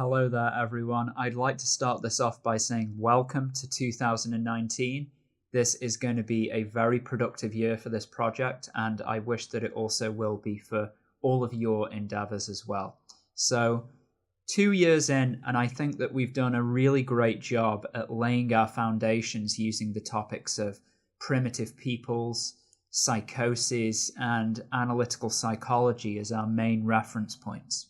Hello there, everyone. I'd like to start this off by saying welcome to 2019. This is going to be a very productive year for this project, and I wish that it also will be for all of your endeavors as well. So, 2 years in, and I think that we've done a really great job at laying our foundations using the topics of primitive peoples, psychoses, and analytical psychology as our main reference points.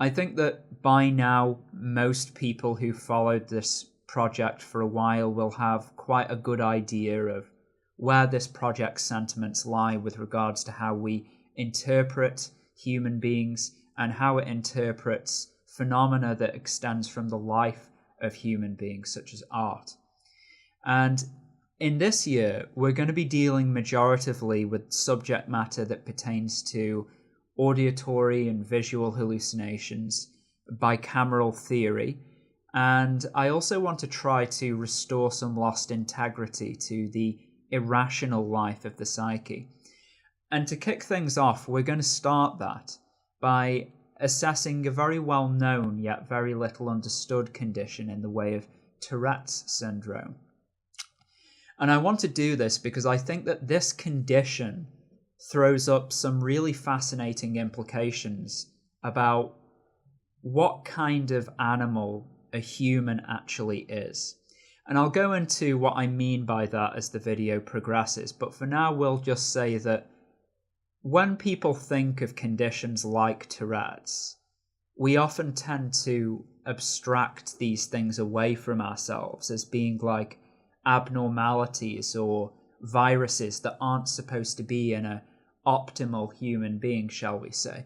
I think that by now, most people who followed this project for a while will have quite a good idea of where this project's sentiments lie with regards to how we interpret human beings and how it interprets phenomena that extends from the life of human beings, such as art. And in this year, we're going to be dealing majoritively with subject matter that pertains to auditory and visual hallucinations, bicameral theory, and I also want to try to restore some lost integrity to the irrational life of the psyche. And to kick things off, we're going to start that by assessing a very well-known yet very little understood condition in the way of Tourette's syndrome. And I want to do this because I think that this condition throws up some really fascinating implications about what kind of animal a human actually is. And I'll go into what I mean by that as the video progresses, but for now we'll just say that when people think of conditions like Tourette's, we often tend to abstract these things away from ourselves as being like abnormalities or viruses that aren't supposed to be in a optimal human being, shall we say.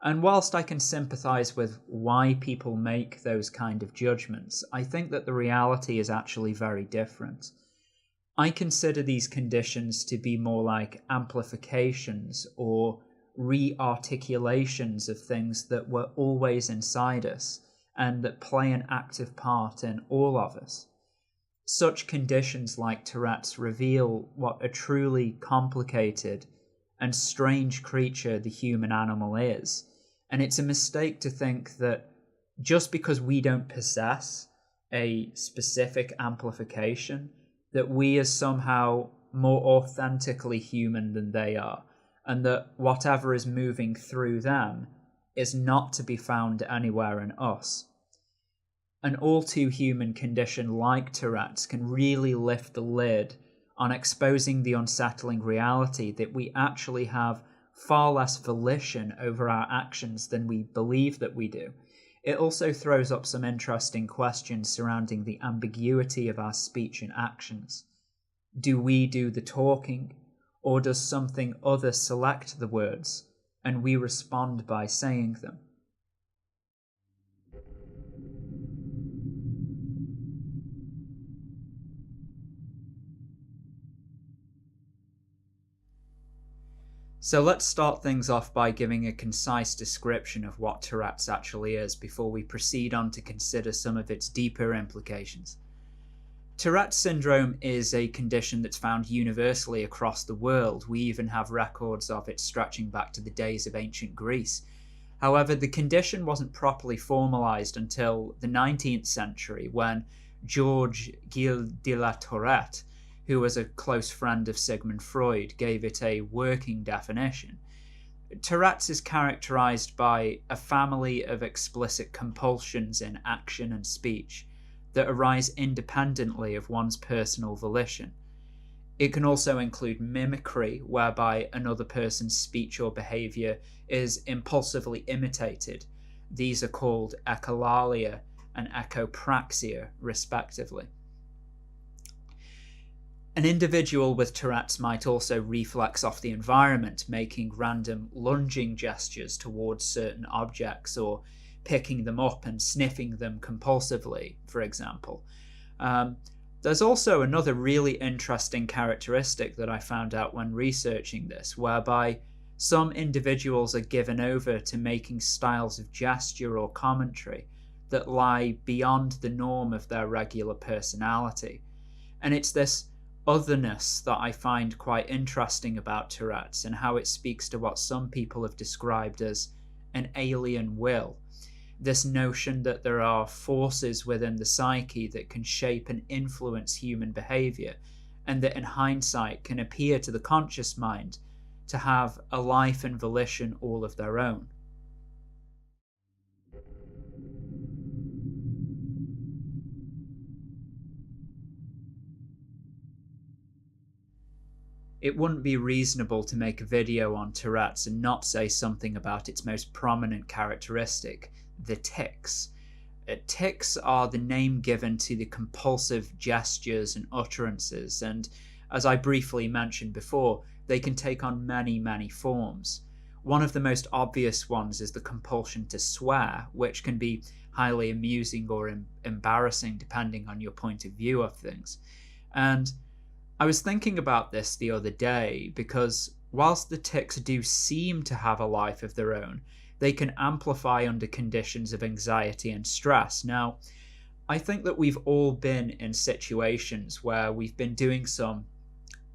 And whilst I can sympathize with why people make those kind of judgments, I think that the reality is actually very different. I consider these conditions to be more like amplifications or re-articulations of things that were always inside us and that play an active part in all of us. Such conditions like Tourette's reveal what a truly complicated and strange creature the human animal is. And it's a mistake to think that just because we don't possess a specific amplification, that we are somehow more authentically human than they are, and that whatever is moving through them is not to be found anywhere in us. An all-too-human condition like Tourette's can really lift the lid on exposing the unsettling reality that we actually have far less volition over our actions than we believe that we do. It also throws up some interesting questions surrounding the ambiguity of our speech and actions. Do we do the talking, or does something other select the words, and we respond by saying them? So let's start things off by giving a concise description of what Tourette's actually is before we proceed on to consider some of its deeper implications. Tourette's syndrome is a condition that's found universally across the world. We even have records of it stretching back to the days of ancient Greece. However, the condition wasn't properly formalized until the 19th century when Georges Gilles de la Tourette, who was a close friend of Sigmund Freud, gave it a working definition. Tourette's is characterized by a family of explicit compulsions in action and speech that arise independently of one's personal volition. It can also include mimicry, whereby another person's speech or behavior is impulsively imitated. These are called echolalia and echopraxia, respectively. An individual with Tourette's might also reflex off the environment, making random lunging gestures towards certain objects or picking them up and sniffing them compulsively, for example. There's also another really interesting characteristic that I found out when researching this, whereby some individuals are given over to making styles of gesture or commentary that lie beyond the norm of their regular personality. And it's this otherness that I find quite interesting about Tourette's and how it speaks to what some people have described as an alien will. This notion that there are forces within the psyche that can shape and influence human behavior, and that in hindsight can appear to the conscious mind to have a life and volition all of their own. It wouldn't be reasonable to make a video on Tourette's and not say something about its most prominent characteristic, the tics. Tics are the name given to the compulsive gestures and utterances, and as I briefly mentioned before, they can take on many forms. One of the most obvious ones is the compulsion to swear, which can be highly amusing or embarrassing depending on your point of view of things. And I was thinking about this the other day because whilst the tics do seem to have a life of their own, they can amplify under conditions of anxiety and stress. Now, I think that we've all been in situations where we've been doing some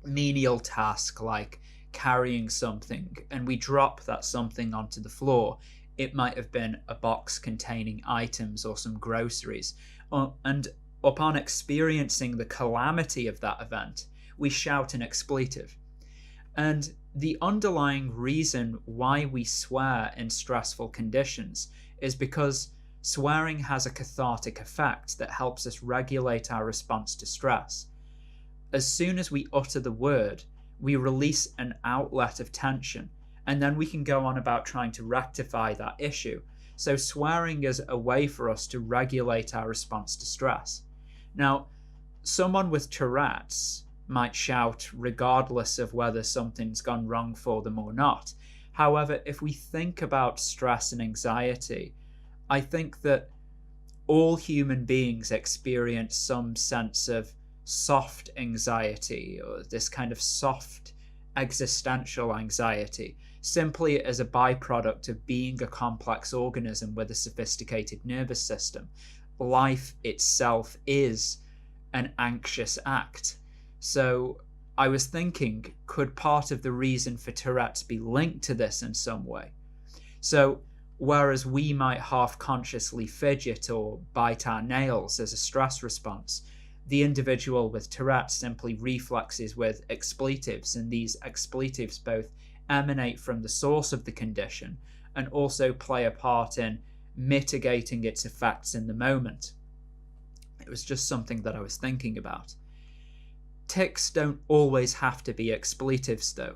menial task like carrying something and we drop that something onto the floor. It might have been a box containing items or some groceries. And upon experiencing the calamity of that event, we shout an expletive. And the underlying reason why we swear in stressful conditions is because swearing has a cathartic effect that helps us regulate our response to stress. As soon as we utter the word, we release an outlet of tension, and then we can go on about trying to rectify that issue. So swearing is a way for us to regulate our response to stress. Now, someone with Tourette's might shout regardless of whether something's gone wrong for them or not. However, if we think about stress and anxiety, I think that all human beings experience some sense of soft anxiety, or this kind of soft existential anxiety, simply as a byproduct of being a complex organism with a sophisticated nervous system. Life itself is an anxious act. So I was thinking, could part of the reason for Tourette's be linked to this in some way? So whereas we might half-consciously fidget or bite our nails as a stress response, the individual with Tourette's simply reflexes with expletives, and these expletives both emanate from the source of the condition and also play a part in mitigating its effects in the moment. It was just something that I was thinking about. Tics don't always have to be expletives though.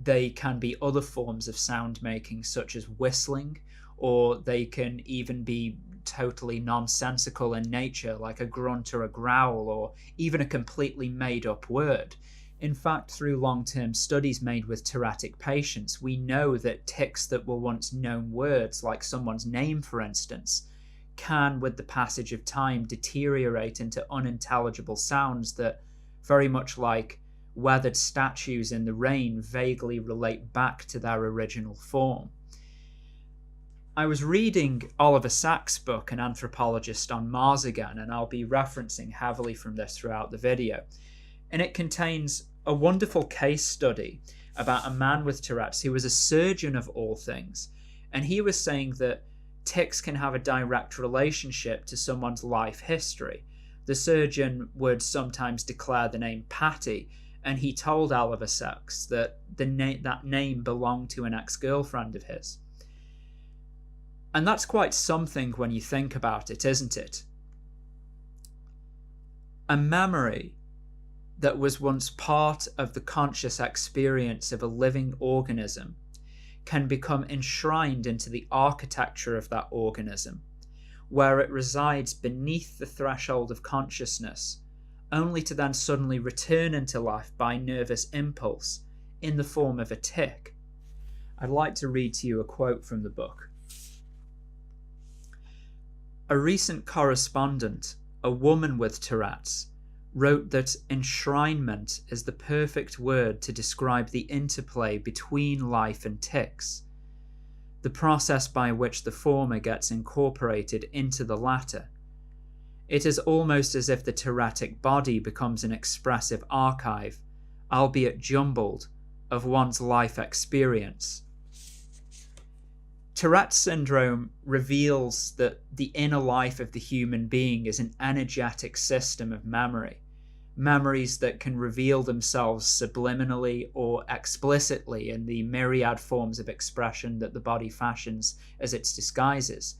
They can be other forms of sound making such as whistling, or they can even be totally nonsensical in nature like a grunt or a growl, or even a completely made up word. In fact, through long-term studies made with Tourettic patients, we know that tics that were once known words, like someone's name for instance, can with the passage of time deteriorate into unintelligible sounds that, very much like weathered statues in the rain, vaguely relate back to their original form. I was reading Oliver Sacks' book, An Anthropologist on Mars again, and I'll be referencing heavily from this throughout the video. And it contains a wonderful case study about a man with Tourette's who was a surgeon of all things. And he was saying that tics can have a direct relationship to someone's life history. The surgeon would sometimes declare the name Patty, and he told Oliver Sacks that that name belonged to an ex-girlfriend of his. And that's quite something when you think about it, isn't it? A memory that was once part of the conscious experience of a living organism can become enshrined into the architecture of that organism, where it resides beneath the threshold of consciousness, only to then suddenly return into life by nervous impulse in the form of a tic. I'd like to read to you a quote from the book. A recent correspondent, a woman with Tourette's, wrote that enshrinement is the perfect word to describe the interplay between life and tics, the process by which the former gets incorporated into the latter. It is almost as if the Tourettic body becomes an expressive archive, albeit jumbled, of one's life experience. Tourette's syndrome reveals that the inner life of the human being is an energetic system of memories that can reveal themselves subliminally or explicitly in the myriad forms of expression that the body fashions as its disguises.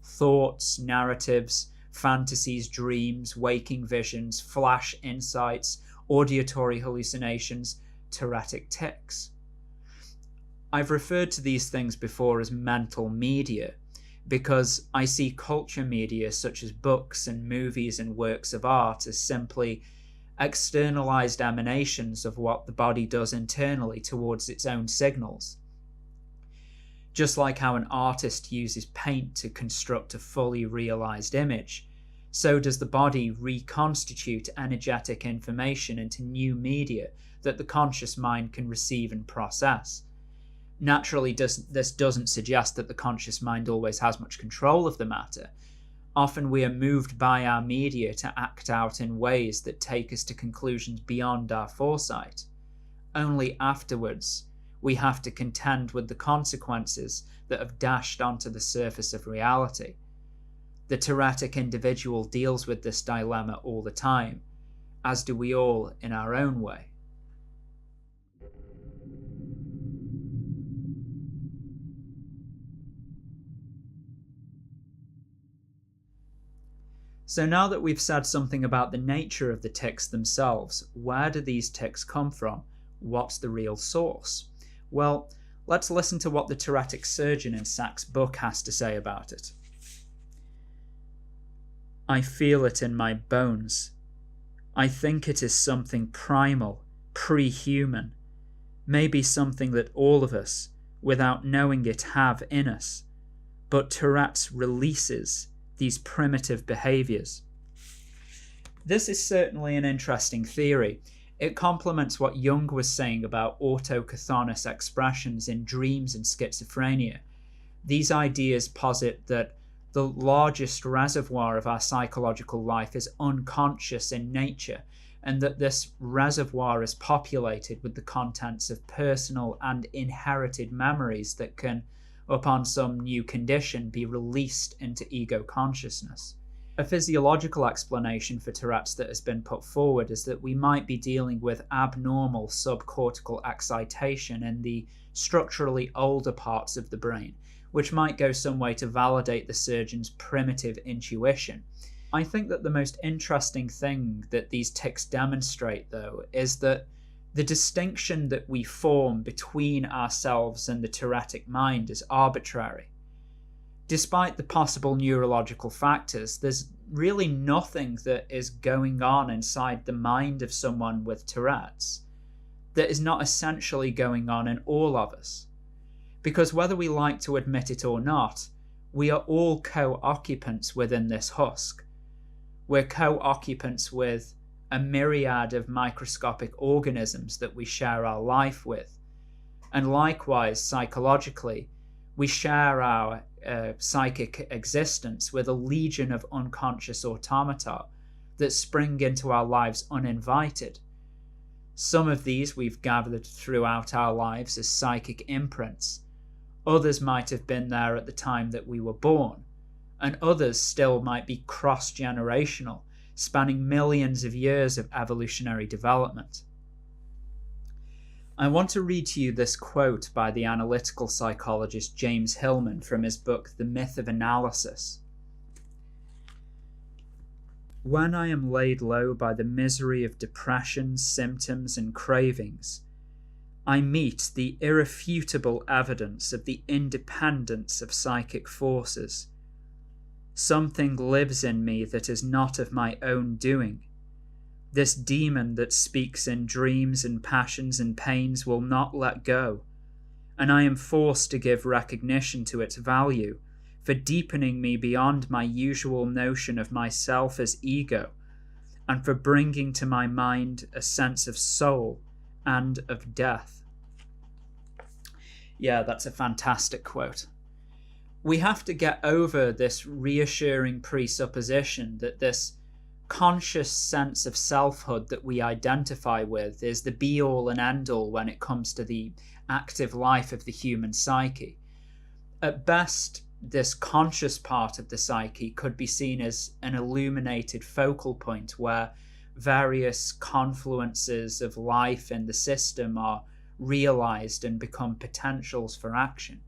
Thoughts, narratives, fantasies, dreams, waking visions, flash insights, auditory hallucinations, Tourettic tics. I've referred to these things before as mental media because I see culture media such as books and movies and works of art as simply externalized emanations of what the body does internally towards its own signals. Just like how an artist uses paint to construct a fully realized image, so does the body reconstitute energetic information into new media that the conscious mind can receive and process. Naturally, this doesn't suggest that the conscious mind always has much control of the matter. Often we are moved by our media to act out in ways that take us to conclusions beyond our foresight. Only afterwards we have to contend with the consequences that have dashed onto the surface of reality. The Tourettic individual deals with this dilemma all the time, as do we all in our own way. So now that we've said something about the nature of the tics themselves, where do these tics come from? What's the real source? Well, let's listen to what the Tourettic surgeon in Sachs' book has to say about it. I feel it in my bones. I think it is something primal, pre-human, maybe something that all of us, without knowing it, have in us. But Tourette's releases these primitive behaviors. This is certainly an interesting theory. It complements what Jung was saying about autochthonous expressions in dreams and schizophrenia. These ideas posit that the largest reservoir of our psychological life is unconscious in nature, and that this reservoir is populated with the contents of personal and inherited memories that can, upon some new condition, be released into ego consciousness. A physiological explanation for Tourette's that has been put forward is that we might be dealing with abnormal subcortical excitation in the structurally older parts of the brain, which might go some way to validate the surgeon's primitive intuition. I think that the most interesting thing that these tics demonstrate, though, is that the distinction that we form between ourselves and the Tourettic mind is arbitrary. Despite the possible neurological factors, there's really nothing that is going on inside the mind of someone with Tourette's that is not essentially going on in all of us. Because whether we like to admit it or not, we are all co-occupants within this husk. We're co-occupants with a myriad of microscopic organisms that we share our life with. And likewise, psychologically, we share our psychic existence with a legion of unconscious automata that spring into our lives uninvited. Some of these we've gathered throughout our lives as psychic imprints. Others might have been there at the time that we were born, and others still might be cross-generational, spanning millions of years of evolutionary development. I want to read to you this quote by the analytical psychologist James Hillman from his book The Myth of Analysis. When I am laid low by the misery of depression, symptoms, and cravings, I meet the irrefutable evidence of the independence of psychic forces. Something lives in me that is not of my own doing. This demon that speaks in dreams and passions and pains will not let go, and I am forced to give recognition to its value for deepening me beyond my usual notion of myself as ego, and for bringing to my mind a sense of soul and of death. Yeah, that's a fantastic quote. We have to get over this reassuring presupposition that this conscious sense of selfhood that we identify with is the be-all and end-all when it comes to the active life of the human psyche. At best, this conscious part of the psyche could be seen as an illuminated focal point where various confluences of life in the system are realized and become potentials for action.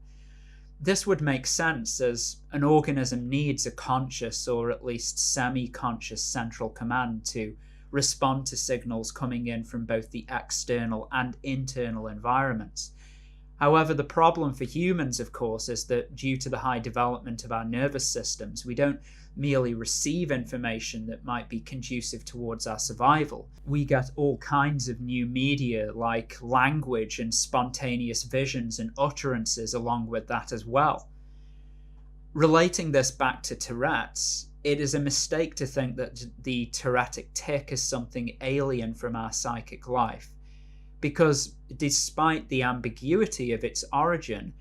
This would make sense, as an organism needs a conscious or at least semi-conscious central command to respond to signals coming in from both the external and internal environments. However, the problem for humans, of course, is that due to the high development of our nervous systems, we don't merely receive information that might be conducive towards our survival. We get all kinds of new media like language and spontaneous visions and utterances along with that as well. Relating this back to Tourette's, it is a mistake to think that the Tourettic tic is something alien from our psychic life, because despite the ambiguity of its origin,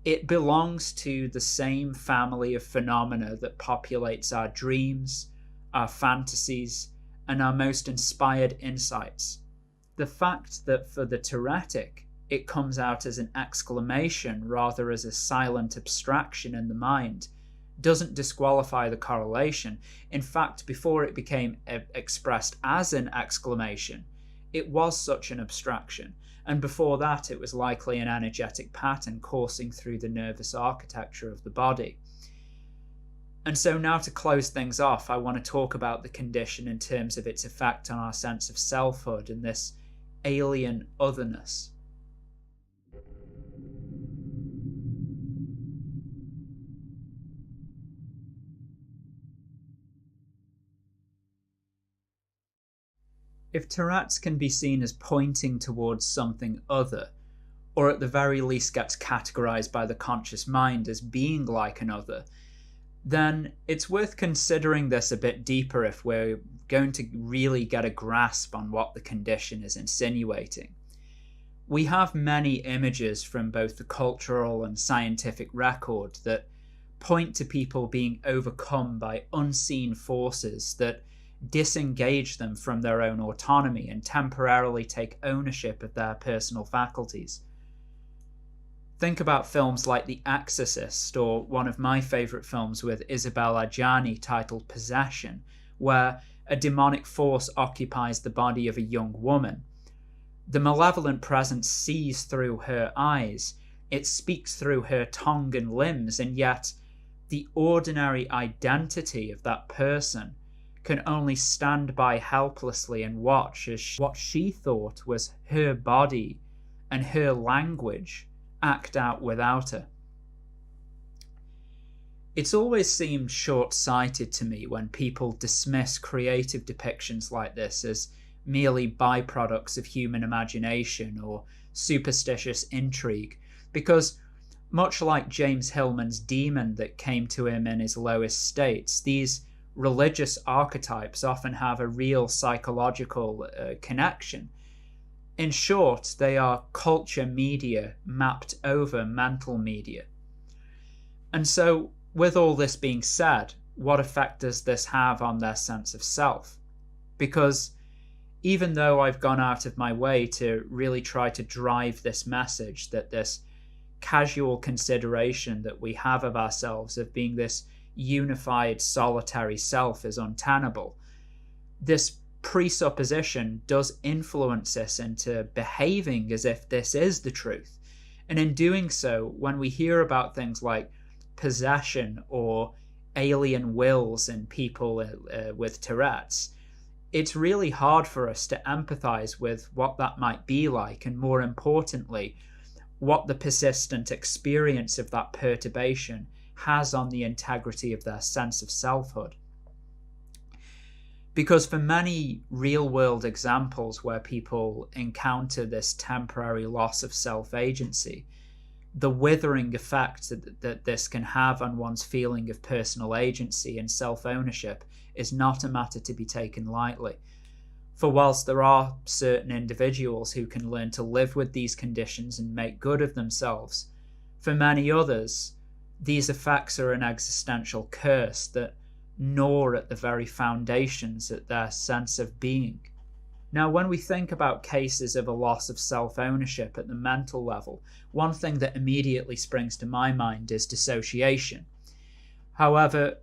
it belongs to the same family of phenomena that populates our dreams, our fantasies, and our most inspired insights. The fact that for the Tourettic, it comes out as an exclamation rather as a silent abstraction in the mind doesn't disqualify the correlation. In fact, before it became expressed as an exclamation, it was such an abstraction, and before that it was likely an energetic pattern coursing through the nervous architecture of the body. And so now, to close things off, I want to talk about the condition in terms of its effect on our sense of selfhood and this alien otherness. If Tourette's can be seen as pointing towards something other, or at the very least gets categorized by the conscious mind as being like an other, then it's worth considering this a bit deeper if we're going to really get a grasp on what the condition is insinuating. We have many images from both the cultural and scientific record that point to people being overcome by unseen forces that disengage them from their own autonomy and temporarily take ownership of their personal faculties. Think about films like The Exorcist, or one of my favourite films with Isabelle Adjani titled Possession, where a demonic force occupies the body of a young woman. The malevolent presence sees through her eyes, it speaks through her tongue and limbs, and yet the ordinary identity of that person can only stand by helplessly and watch as what she thought was her body and her language act out without her. It's always seemed short-sighted to me when people dismiss creative depictions like this as merely byproducts of human imagination or superstitious intrigue, because much like James Hillman's demon that came to him in his lowest states, these religious archetypes often have a real psychological connection. In short, they are culture media mapped over mental media. And so, with all this being said, what effect does this have on their sense of self? Because even though I've gone out of my way to really try to drive this message that this casual consideration that we have of ourselves of being this unified solitary self is untenable, this presupposition does influence us into behaving as if this is the truth. And in doing so, when we hear about things like possession or alien wills in people with Tourette's, it's really hard for us to empathize with what that might be like, and more importantly, what the persistent experience of that perturbation has on the integrity of their sense of selfhood. Because for many real-world examples where people encounter this temporary loss of self-agency, the withering effect that this can have on one's feeling of personal agency and self-ownership is not a matter to be taken lightly. For whilst there are certain individuals who can learn to live with these conditions and make good of themselves, for many others, these effects are an existential curse that gnaw at the very foundations of their sense of being. Now, when we think about cases of a loss of self-ownership at the mental level, one thing that immediately springs to my mind is dissociation. However,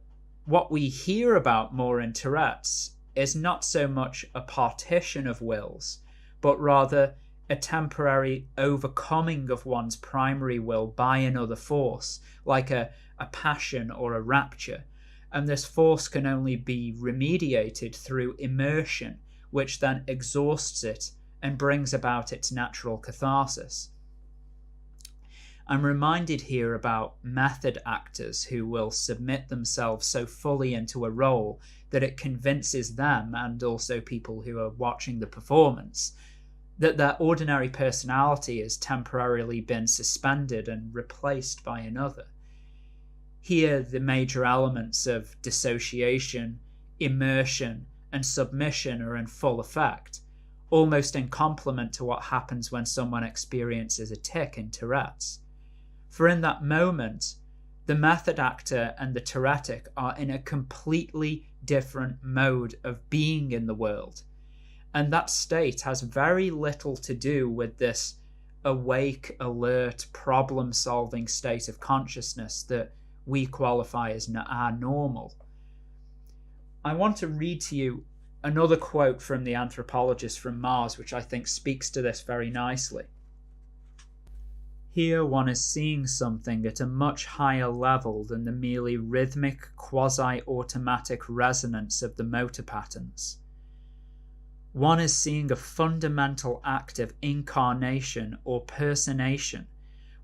what we hear about more in Tourette's is not so much a partition of wills, but rather a temporary overcoming of one's primary will by another force, like a passion or a rapture. And this force can only be remediated through immersion, which then exhausts it and brings about its natural catharsis. I'm reminded here about method actors who will submit themselves so fully into a role that it convinces them, and also people who are watching the performance, that their ordinary personality has temporarily been suspended and replaced by another. Here, the major elements of dissociation, immersion, and submission are in full effect, almost in complement to what happens when someone experiences a tic in Tourette's. For in that moment, the method actor and the Tourettic are in a completely different mode of being in the world, and that state has very little to do with this awake, alert, problem-solving state of consciousness that we qualify as our normal. I want to read to you another quote from the anthropologist from Mars, which I think speaks to this very nicely. Here one is seeing something at a much higher level than the merely rhythmic, quasi-automatic resonance of the motor patterns. One is seeing a fundamental act of incarnation or personation,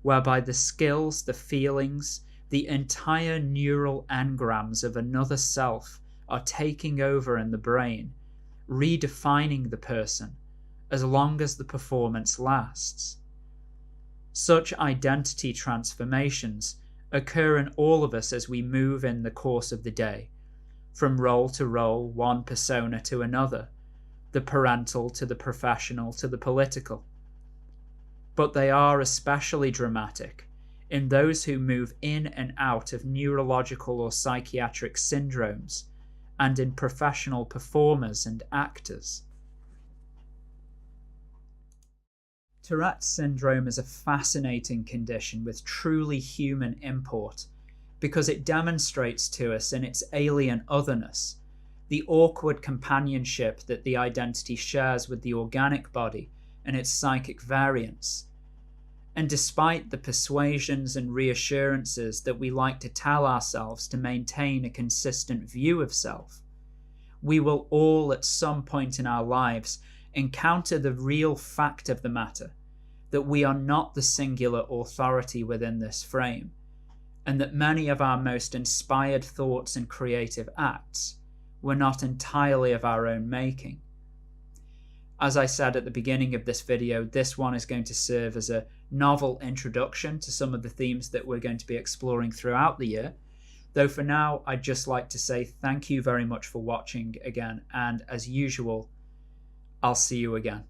whereby the skills, the feelings, the entire neural engrams of another self are taking over in the brain, redefining the person, as long as the performance lasts. Such identity transformations occur in all of us as we move in the course of the day, from role to role, one persona to another, the parental to the professional to the political. But they are especially dramatic in those who move in and out of neurological or psychiatric syndromes, and in professional performers and actors. Tourette's syndrome is a fascinating condition with truly human import, because it demonstrates to us in its alien otherness the awkward companionship that the identity shares with the organic body and its psychic variants. And despite the persuasions and reassurances that we like to tell ourselves to maintain a consistent view of self, we will all at some point in our lives encounter the real fact of the matter, that we are not the singular authority within this frame, and that many of our most inspired thoughts and creative acts were not entirely of our own making. As I said at the beginning of this video, this one is going to serve as a novel introduction to some of the themes that we're going to be exploring throughout the year. Though for now, I'd just like to say thank you very much for watching again, and as usual, I'll see you again.